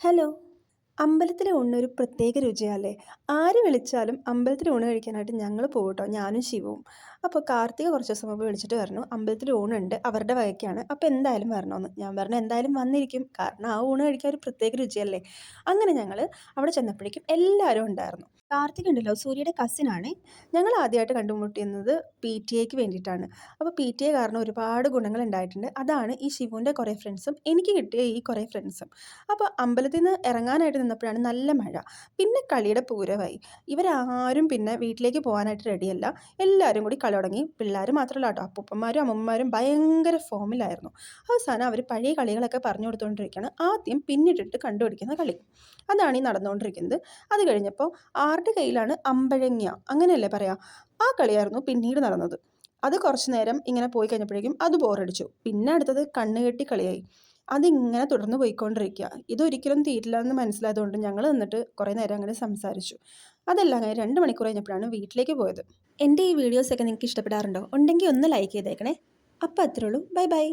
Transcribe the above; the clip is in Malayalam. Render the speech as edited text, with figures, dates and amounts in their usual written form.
ഹലോ. അമ്പലത്തിലെ ഊണിനൊരു പ്രത്യേക രുചിയാല്ലേ. ആര് വിളിച്ചാലും അമ്പലത്തിലെ ഊണ് കഴിക്കാനായിട്ട് ഞങ്ങൾ പോകും ട്ടോ, ഞാനും ശിവവും. അപ്പോൾ കാർത്തിക കുറച്ച് ദിവസം മുമ്പ് വിളിച്ചിട്ട് പറഞ്ഞു അമ്പലത്തിൽ ഊണുണ്ട്, അവരുടെ വകയ്ക്കാണ്, അപ്പോൾ എന്തായാലും വരണമെന്ന്. ഞാൻ പറഞ്ഞു എന്തായാലും വന്നിരിക്കും, കാരണം ആ ഊണ് കഴിക്കാൻ ഒരു പ്രത്യേക രുചിയല്ലേ. അങ്ങനെ ഞങ്ങൾ അവിടെ ചെന്നപ്പോഴേക്കും എല്ലാവരും ഉണ്ടായിരുന്നു. കാർത്തിക് ഉണ്ടല്ലോ, സൂര്യയുടെ കസിനാണ്. ഞങ്ങൾ ആദ്യമായിട്ട് കണ്ടുമുട്ടുന്നത് PTA വേണ്ടിയിട്ടാണ്. അപ്പോൾ PTA കാരണം ഒരുപാട് ഗുണങ്ങൾ ഉണ്ടായിട്ടുണ്ട്. അതാണ് ഈ ശിവുവിൻ്റെ കുറേ ഫ്രണ്ട്സും എനിക്ക് കിട്ടിയ ഈ കുറേ ഫ്രണ്ട്സും. അപ്പോൾ അമ്പലത്തിൽ നിന്ന് ഇറങ്ങാനായിട്ട് നിന്നപ്പോഴാണ് നല്ല മഴ. പിന്നെ കളിയുടെ പൂരമായി. ഇവരാരും പിന്നെ വീട്ടിലേക്ക് പോകാനായിട്ട് റെഡിയല്ല. എല്ലാവരും കൂടി കളി തുടങ്ങി. പിള്ളേർ മാത്രമല്ല കേട്ടോ, അപ്പൂപ്പന്മാരും അമ്മൂമ്മമാരും ഭയങ്കര ഫോമിലായിരുന്നു. അവസാനം അവർ പഴയ കളികളൊക്കെ പറഞ്ഞു കൊടുത്തുകൊണ്ടിരിക്കുകയാണ്. ആദ്യം പിന്നിട്ടിട്ട് കണ്ടുപിടിക്കുന്ന കളി, അതാണ് ഈ നടന്നുകൊണ്ടിരിക്കുന്നത്. അത് കഴിഞ്ഞപ്പോൾ ആരുടെ കയ്യിലാണ് അമ്പഴങ്ങ, അങ്ങനെയല്ലേ പറയാ, ആ കളിയായിരുന്നു പിന്നീട് നടന്നത്. അത് കുറച്ച് നേരം ഇങ്ങനെ പോയി കഴിഞ്ഞപ്പോഴേക്കും അത് ബോറടിച്ചു. പിന്നെ അടുത്തത് കണ്ണുകെട്ടി കളിയായി. അതിങ്ങനെ തുടർന്ന് പോയിക്കൊണ്ടിരിക്കുക. ഇതൊരിക്കലും തീരില്ല എന്ന് മനസ്സിലായതുകൊണ്ട് ഞങ്ങൾ നിന്നിട്ട് കുറേ നേരം അങ്ങനെ സംസാരിച്ചു. അതെല്ലാം അങ്ങനെ 2 മണിക്കൂർ കഴിഞ്ഞപ്പോഴാണ് വീട്ടിലേക്ക് പോയത്. എൻ്റെ ഈ വീഡിയോസൊക്കെ നിങ്ങൾക്ക് ഇഷ്ടപ്പെടാറുണ്ടോ? ഉണ്ടെങ്കിൽ ഒന്ന് ലൈക്ക് ചെയ്തേക്കണേ. അപ്പോൾ അത്രേ ഉള്ളൂ. Bye bye.